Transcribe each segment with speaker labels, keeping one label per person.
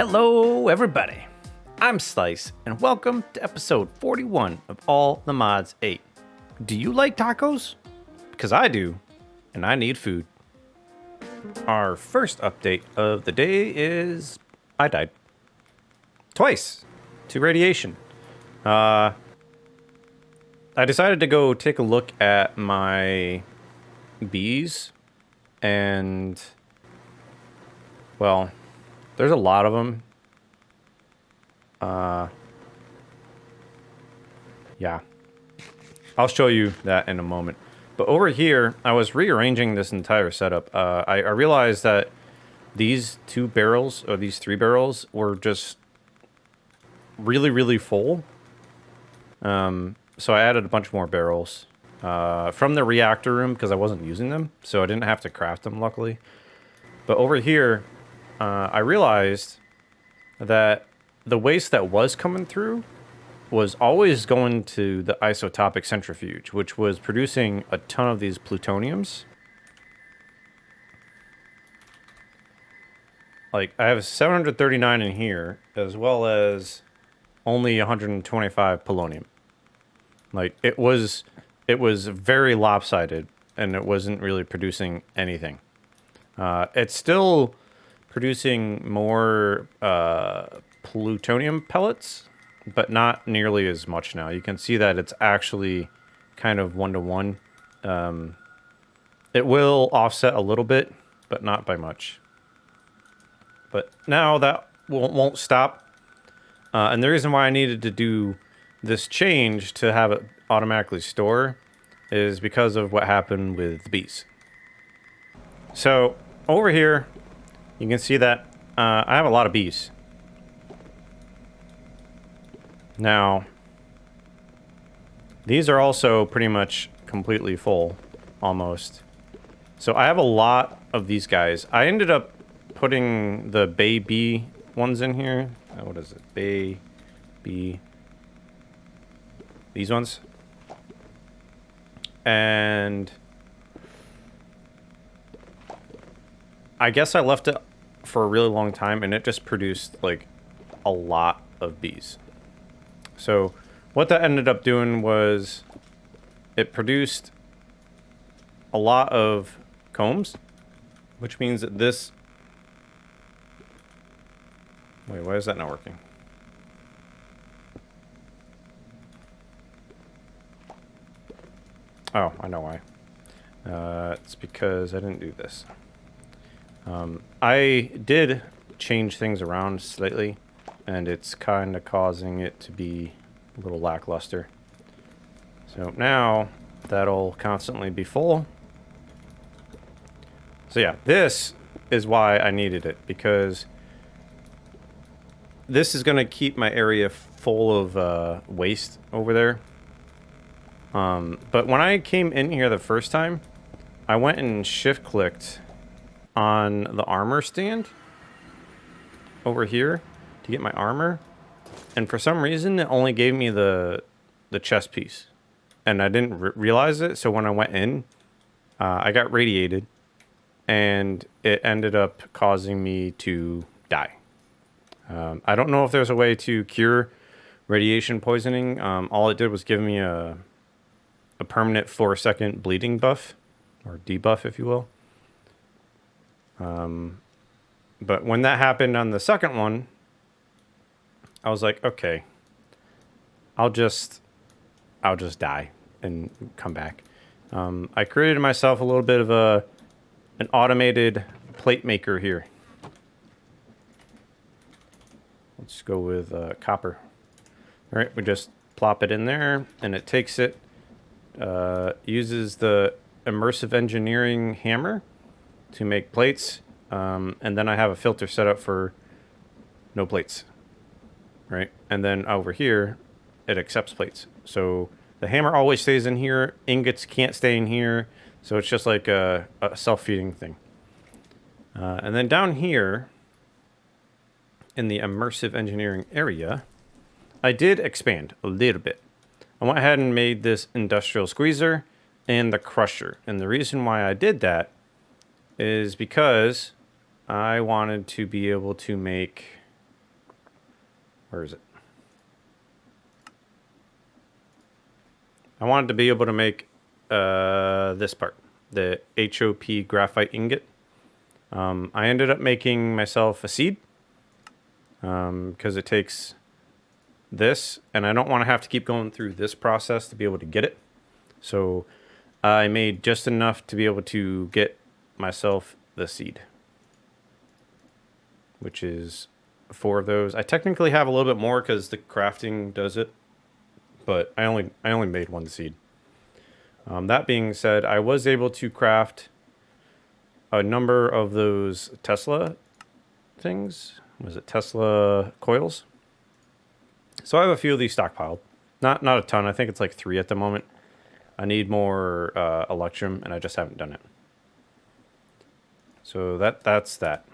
Speaker 1: Hello, everybody. I'm Slice, and welcome to episode 41 of All the Mods 8. Do you like tacos? Because I do, and I need food. Our first update of the day is I died. Twice. To radiation. I decided to go take a look at my bees, and, well, there's a lot of them. Yeah. I'll show you that in a moment. But over here, I was rearranging this entire setup. I realized that these two barrels, or these three barrels, were just really full. So I added a bunch more barrels from the reactor room because I wasn't using them. So I didn't have to craft them, luckily. But over here, I realized that the waste that was coming through was always going to the isotopic centrifuge, which was producing a ton of these plutoniums. Like, I have 739 in here, as well as only 125 polonium. Like, it was very lopsided, and it wasn't really producing anything. It's still producing more plutonium pellets, but not nearly as much now. You can see that it's actually kind of 1-to-1. It will offset a little bit, but not by much. But now that won't stop. And the reason why I needed to do this change to have it automatically store is because of what happened with the bees. So over here, you can see that I have a lot of bees. Now, these are also pretty much completely full, almost. So I have a lot of these guys. I ended up putting the bay bee ones in here. What is it? Bay bee. These ones. And I guess I left it for a really long time, and it just produced, like, a lot of bees. So what that ended up doing was it produced a lot of combs, which means that this... Wait, why is that not working? Oh, I know why. It's because I didn't do this. I did change things around slightly, and it's kind of causing it to be a little lackluster. So now that'll constantly be full. So yeah, this is why I needed it, because this is going to keep my area full of waste over there. But when I came in here the first time, I went and shift-clicked on the armor stand over here to get my armor, and for some reason it only gave me the chest piece, and I didn't realize it. So when I went in, I got radiated, and it ended up causing me to die. I don't know if there's a way to cure radiation poisoning. All it did was give me a permanent 4-second bleeding buff, or debuff, if you will. But when that happened on the second one, I was like, okay, I'll just die and come back. I created myself a little bit of an automated plate maker here. Let's go with copper. All right, we just plop it in there, and it takes it, uses the immersive engineering hammer to make plates, and then I have a filter set up for no plates, right? And then over here, it accepts plates. So the hammer always stays in here, ingots can't stay in here, so it's just like a self-feeding thing. And then down here, in the immersive engineering area, I did expand a little bit. I went ahead and made this industrial squeezer and the crusher. And the reason why I did that is because I wanted to be able to make Where is it? I wanted to be able to make this part, the HOP graphite ingot. I ended up making myself a seed because it takes this, and I don't want to have to keep going through this process to be able to get it. So I made just enough to be able to get myself the seed, which is 4 of those. I technically have a little bit more because the crafting does it, but I only made 1 seed. That being said, I was able to craft a number of those Tesla things. Was it Tesla coils? So I have a few of these stockpiled. Not a ton. I think it's like 3 at the moment. I need more electrum, and I just haven't done it. So that's that.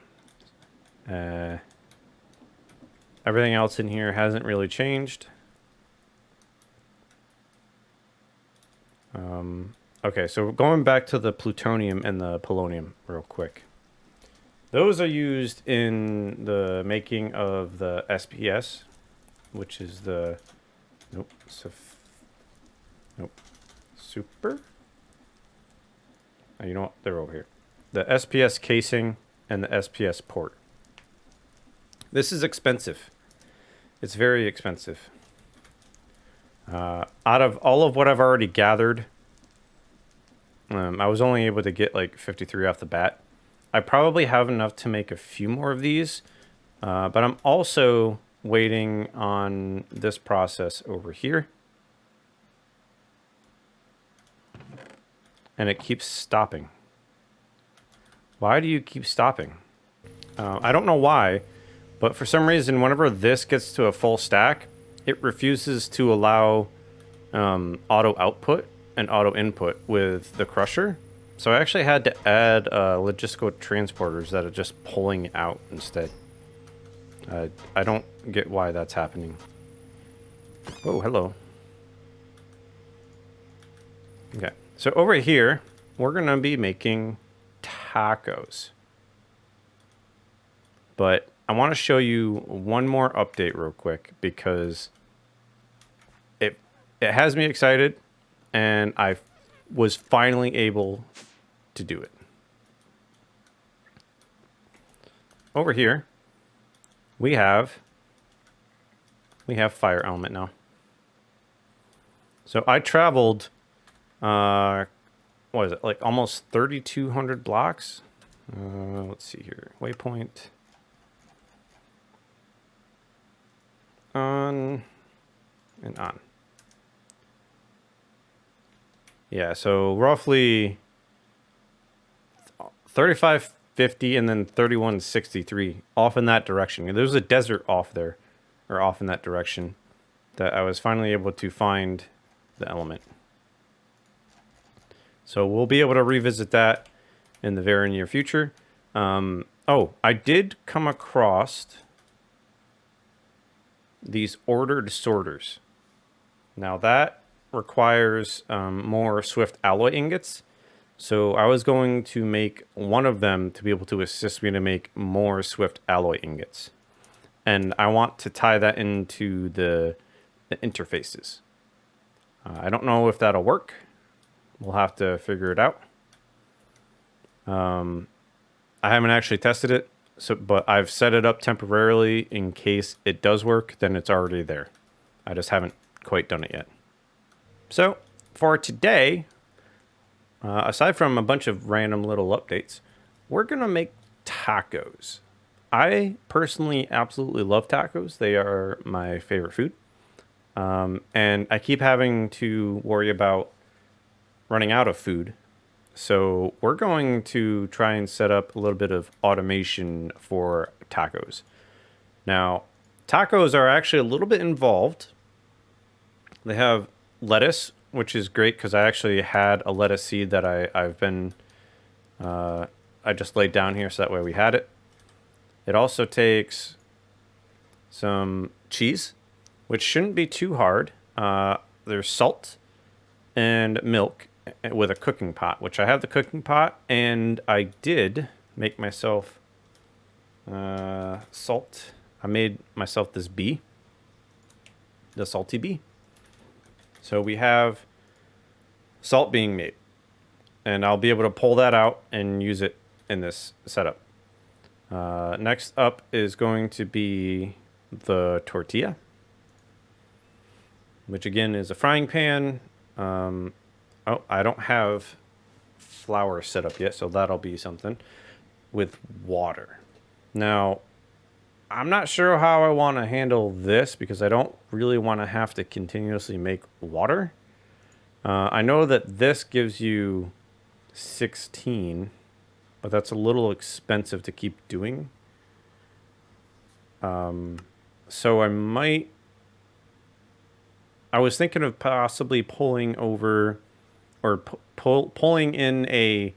Speaker 1: Everything else in here hasn't really changed. Okay, so going back to the plutonium and the polonium real quick. Those are used in the making of the SPS, which is the... Nope. Super? Oh, you know what? They're over here. The SPS casing and the SPS port. This is expensive. It's very expensive. Out of all of what I've already gathered, I was only able to get like 53 off the bat. I probably have enough to make a few more of these, but I'm also waiting on this process over here. And it keeps stopping. Why do you keep stopping? I don't know why, but for some reason, whenever this gets to a full stack, it refuses to allow auto output and auto input with the crusher. So I actually had to add logistical transporters that are just pulling out instead. I don't get why that's happening. Oh, hello. Okay, so over here, we're gonna be making tacos. But I want to show you one more update real quick because it has me excited, and I was finally able to do it. Over here, we have fire element now. So I traveled, what is it, like almost 3,200 blocks? Let's see here, waypoint. On and on. Yeah, so roughly 3550 and then 3163 off in that direction. There's a desert off there, or off in that direction, that I was finally able to find the element. So we'll be able to revisit that in the very near future. Oh, I did come across these ordered sorters. Now that requires more swift alloy ingots. So I was going to make one of them to be able to assist me to make more swift alloy ingots. And I want to tie that into the interfaces. I don't know if that'll work. We'll have to figure it out. I haven't actually tested it. But I've set it up temporarily in case it does work, then it's already there. I just haven't quite done it yet. So for today, aside from a bunch of random little updates, we're going to make tacos. I personally absolutely love tacos. They are my favorite food. And I keep having to worry about running out of food. So we're going to try and set up a little bit of automation for tacos. Now, tacos are actually a little bit involved. They have lettuce, which is great because I actually had a lettuce seed that I just laid down here so that way we had it. It also takes some cheese, which shouldn't be too hard. There's salt and milk with a cooking pot, which I have the cooking pot, and I did make myself salt. I made myself this bee. the salty bee. So we have salt being made, and I'll be able to pull that out and use it in this setup. Next up is going to be the tortilla, which again is a frying pan. Oh, I don't have flour set up yet, so that'll be something with water. Now, I'm not sure how I want to handle this because I don't really want to have to continuously make water. I know that this gives you 16, but that's a little expensive to keep doing. So I was thinking of possibly pulling over or pulling in a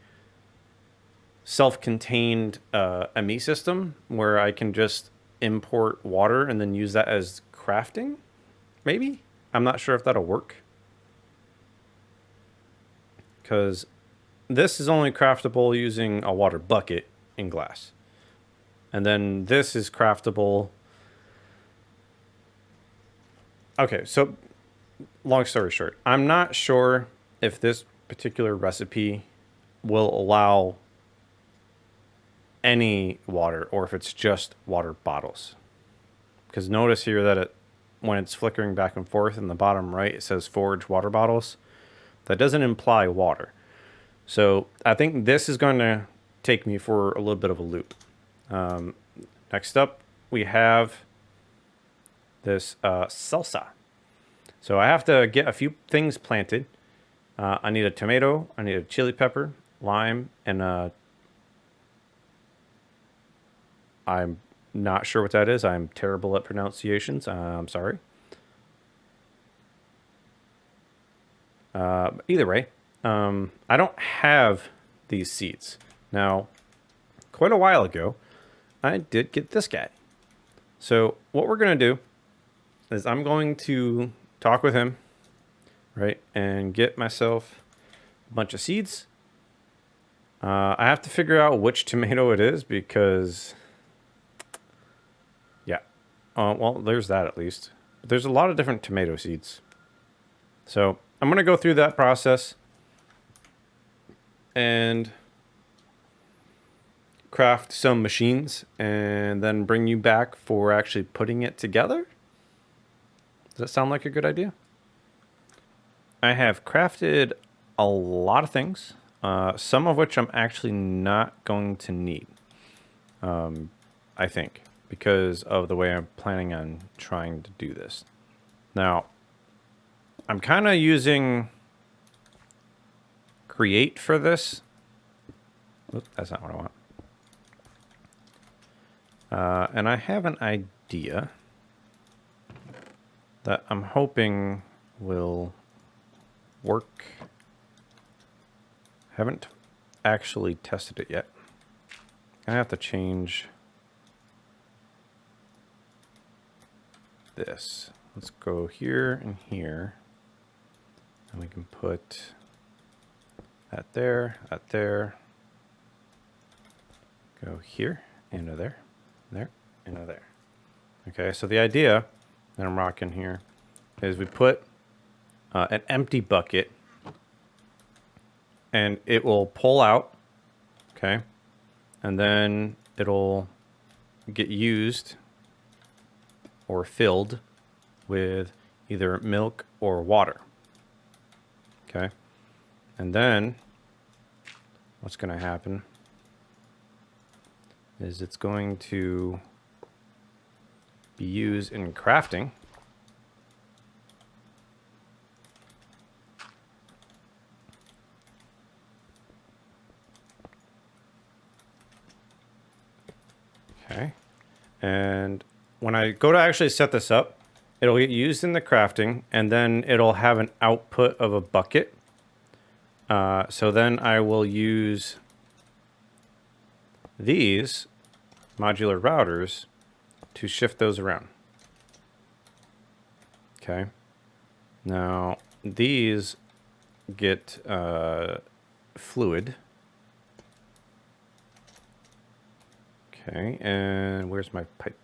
Speaker 1: self-contained ME system where I can just import water and then use that as crafting. Maybe? I'm not sure if that'll work. Because this is only craftable using a water bucket in glass. And then this is craftable. Okay, so long story short, I'm not sure if this particular recipe will allow any water or if it's just water bottles. Because notice here that when it's flickering back and forth in the bottom right, it says forage water bottles. That doesn't imply water. So I think this is going to take me for a little bit of a loop. Next up, we have this salsa. So I have to get a few things planted. I need a tomato, I need a chili pepper, lime, and I'm not sure what that is. I'm terrible at pronunciations. I'm sorry. Either way, I don't have these seeds. Now, quite a while ago, I did get this guy. So what we're going to do is I'm going to talk with him, right, and get myself a bunch of seeds. I have to figure out which tomato it is because, yeah. Well, there's that at least. But there's a lot of different tomato seeds. So I'm going to go through that process and craft some machines and then bring you back for actually putting it together. Does that sound like a good idea? I have crafted a lot of things, some of which I'm actually not going to need, I think, because of the way I'm planning on trying to do this. Now, I'm kind of using Create for this. Oop, that's not what I want. And I have an idea that I'm hoping will work. Haven't actually tested it yet. I have to change this. Let's go here and here. And we can put that there, go here, into there, there, into there. Okay, so the idea that I'm rocking here is we put an empty bucket and it will pull out, okay? And then it'll get used or filled with either milk or water, okay? And then what's going to happen is it's going to be used in crafting. Okay. And when I go to actually set this up, it'll get used in the crafting and then it'll have an output of a bucket. So then I will use these modular routers to shift those around. Okay. Now these get fluid. Okay, and where's my pipe?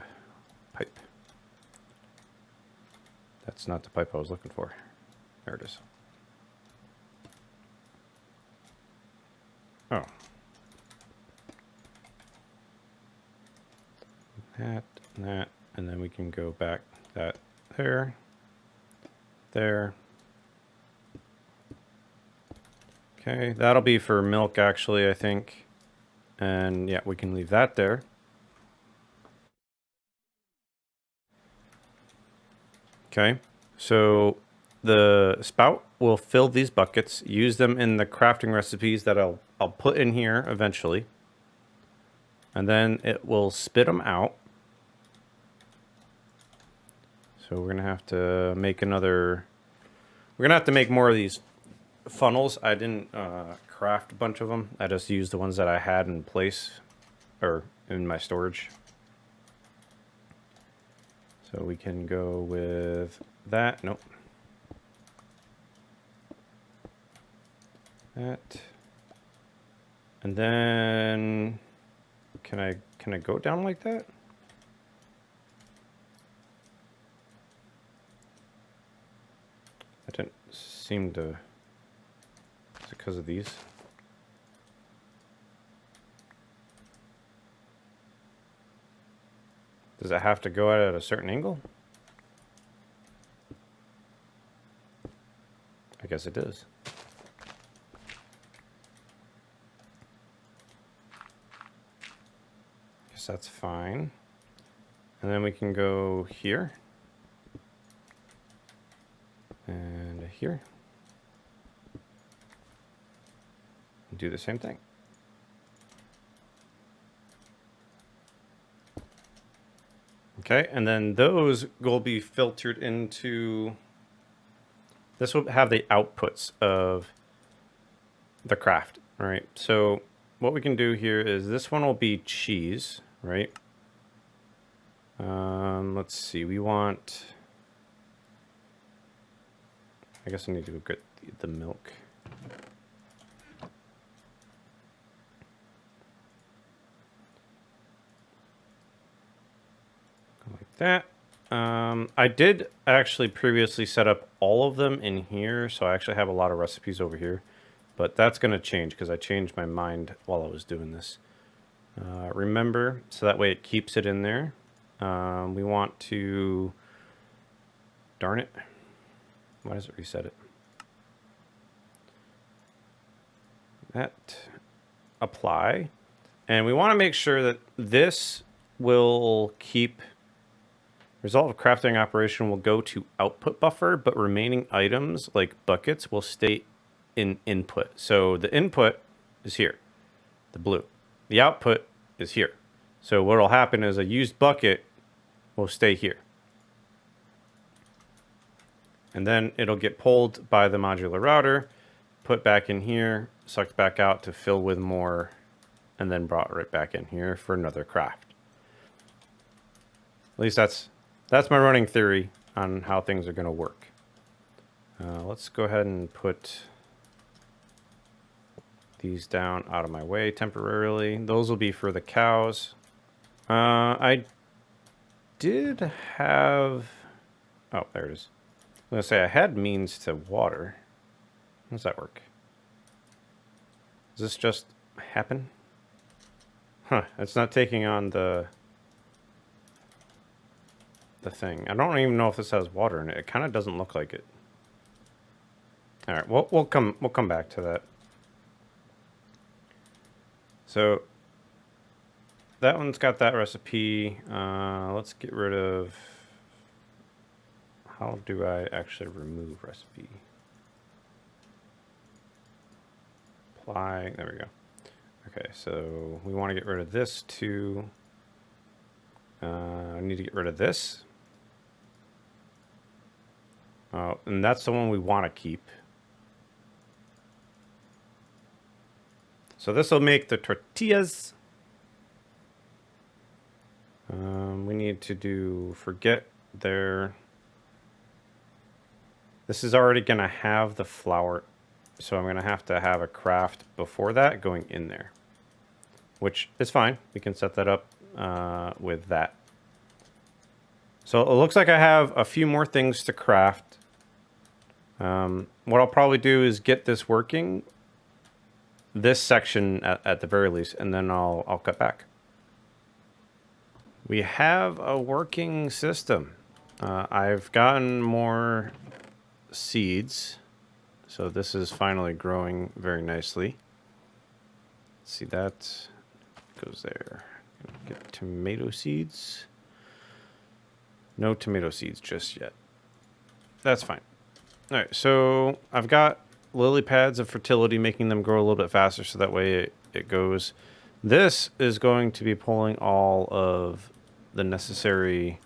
Speaker 1: That's not the pipe I was looking for. There it is. Oh. That, and that, and then we can go back that there, there. Okay, that'll be for milk actually, I think. And yeah, we can leave that there. Okay, so the spout will fill these buckets, use them in the crafting recipes that I'll put in here eventually. And then it will spit them out. So we're gonna have to make another, we're gonna have to make more of these funnels. I didn't craft a bunch of them. I just used the ones that I had in place or in my storage. So we can go with that. Nope. That. And then can I go down like that? That didn't seem to. Is it because of these? Does it have to go out at a certain angle? I guess it does. Guess that's fine. And then we can go here. And here. And do the same thing. Okay, and then those will be filtered into, this will have the outputs of the craft, right? So what we can do here is this one will be cheese, right? Let's see, we want, I guess I need to go get the milk. That. I did actually previously set up all of them in here, so I actually have a lot of recipes over here, but that's going to change because I changed my mind while I was doing this. Remember, so that way it keeps it in there. We want to, darn it, why does it reset it? That, apply, and we want to make sure that this will keep. Result of crafting operation will go to output buffer, but remaining items like buckets will stay in input. So the input is here, the blue. The output is here. So what will happen is a used bucket will stay here. And then it'll get pulled by the modular router, put back in here, sucked back out to fill with more, and then brought right back in here for another craft. At least that's my running theory on how things are going to work. Let's go ahead and put these down out of my way temporarily. Those will be for the cows. I did have... Oh, there it is. I was going to say I had means to water. How does that work? Does this just happen? Huh, it's not taking on the thing. I don't even know if this has water in it. It kind of doesn't look like it. All right, we'll come back to that. So that one's got that recipe. Let's get rid of. How do I actually remove recipe? Apply. There we go. Okay, so we want to get rid of this too. I need to get rid of this. And that's the one we want to keep. So this will make the tortillas. We need to do forget there. This is already going to have the flour, so I'm going to have a craft before that going in there, which is fine. We can set that up with that. So it looks like I have a few more things to craft. What I'll probably do is get this working, this section at the very least, and then I'll cut back. We have a working system. I've gotten more seeds, so this is finally growing very nicely. See, that goes there. Get tomato seeds. No tomato seeds just yet. That's fine. All right, so I've got lily pads of fertility, making them grow a little bit faster, so that way it goes. This is going to be pulling all of the necessary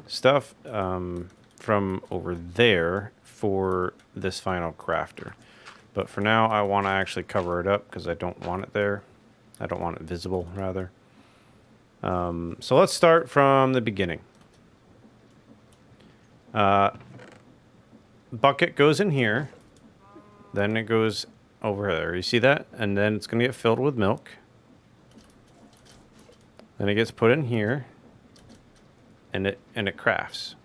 Speaker 1: stuff from over there for this final crafter. But for now, I want to actually cover it up because I don't want it there. I don't want it visible, rather. So let's start from the beginning. Bucket goes in here. Then it goes over there. You see that? And then it's going to get filled with milk. Then it gets put in here. And it crafts.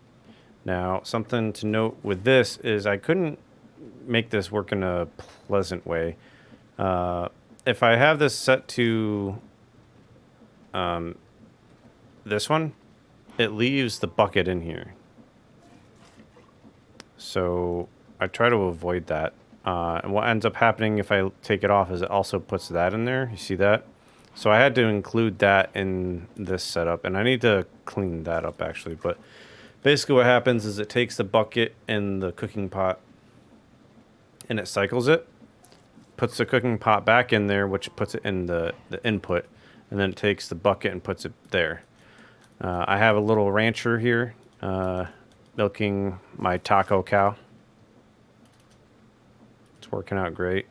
Speaker 1: Now, something to note with this is I couldn't make this work in a pleasant way. If I have this set to this one, it leaves the bucket in here. So I try to avoid that. And what ends up happening if I take it off is it also puts that in there. You see that? So I had to include that in this setup, and I need to clean that up actually. But basically what happens is it takes the bucket and the cooking pot and it cycles it, puts the cooking pot back in there, which puts it in the input, and then it takes the bucket and puts it there. I have a little rancher here milking my taco cow. It's working out great.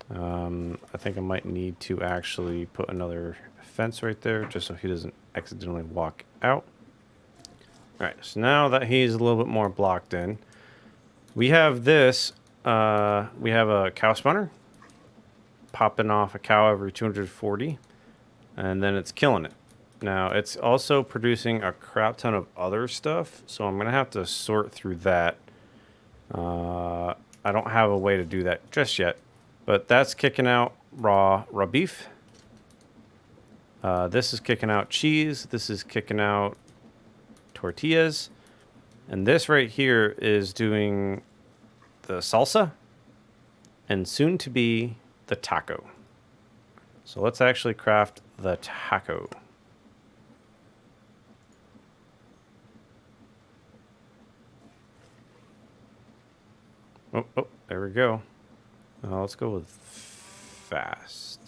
Speaker 1: I think I might need to actually put another fence right there just so he doesn't accidentally walk out. All right, so now that he's a little bit more blocked in, we have this. We have a cow spawner popping off a cow every 240, and then it's killing it. Now, it's also producing a crap ton of other stuff, so I'm going to have to sort through that. I don't have a way to do that just yet, but that's kicking out raw beef. This is kicking out cheese. This is kicking out tortillas. And this right here is doing the salsa and soon to be the taco. So let's actually craft the taco. Oh, there we go. Let's go with fast.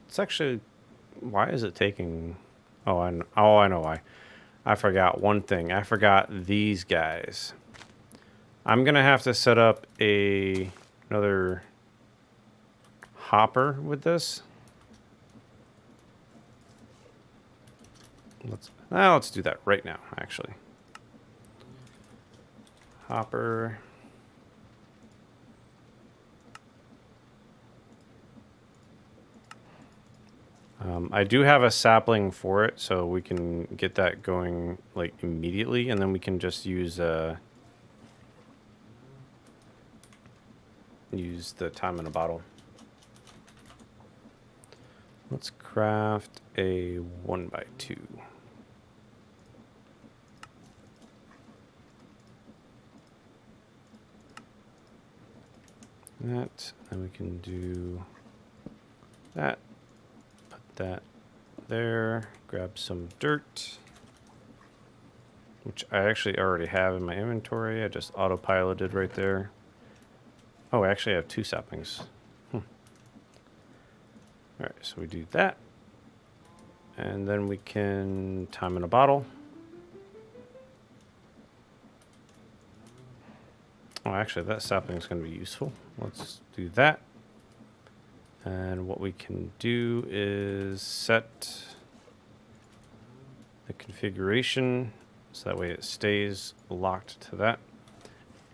Speaker 1: It's actually, why is it taking, I know why. I forgot one thing. I forgot these guys. I'm going to have to set up another hopper with this. Let's do that right now, actually. Hopper. I do have a sapling for it, so we can get that going like immediately, and then we can just use the time in a bottle. Let's craft a 1x2. That, then we can do that. Put that there. Grab some dirt, which I actually already have in my inventory. I just autopiloted right there. Oh, I actually have 2 saplings. All right, so we do that. And then we can time in a bottle. Oh, actually, that sapling is going to be useful. Let's do that. And what we can do is set the configuration so that way it stays locked to that.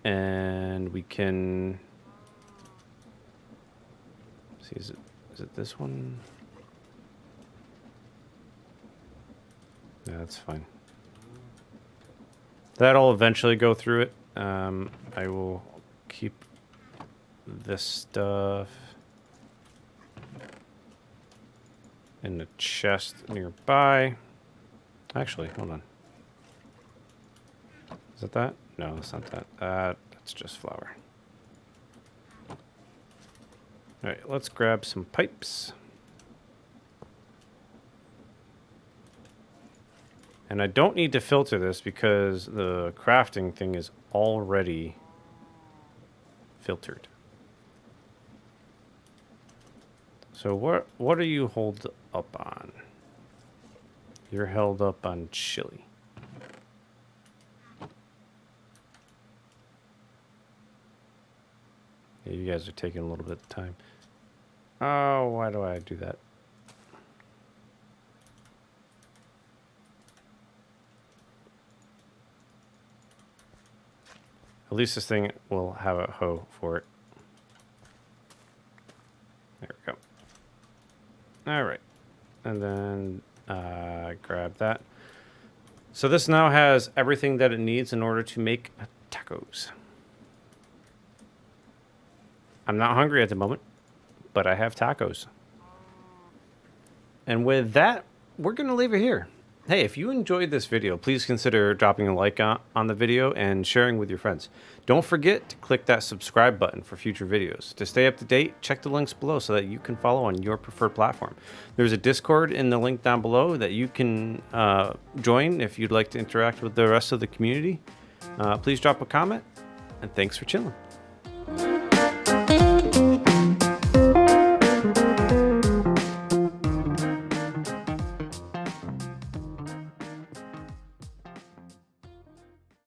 Speaker 1: And we can see, is it this one? Yeah, that's fine. That'll eventually go through it. I will keep this stuff in the chest nearby. Actually, hold on. Is it that? No, it's not that. That's just flour. All right, let's grab some pipes. And I don't need to filter this because the crafting thing is already filtered. So what are you held up on? You're held up on chili. Yeah, you guys are taking a little bit of time. Oh, why do I do that? At least this thing will have a hoe for it. There we go. All right. And then grab that. So this now has everything that it needs in order to make tacos. I'm not hungry at the moment, but I have tacos. And with that, we're going to leave it here. Hey, if you enjoyed this video, please consider dropping a like on the video and sharing with your friends. Don't forget to click that subscribe button for future videos. To stay up to date, check the links below so that you can follow on your preferred platform. There's a Discord in the link down below that you can join if you'd like to interact with the rest of the community. Please drop a comment, and thanks for chilling.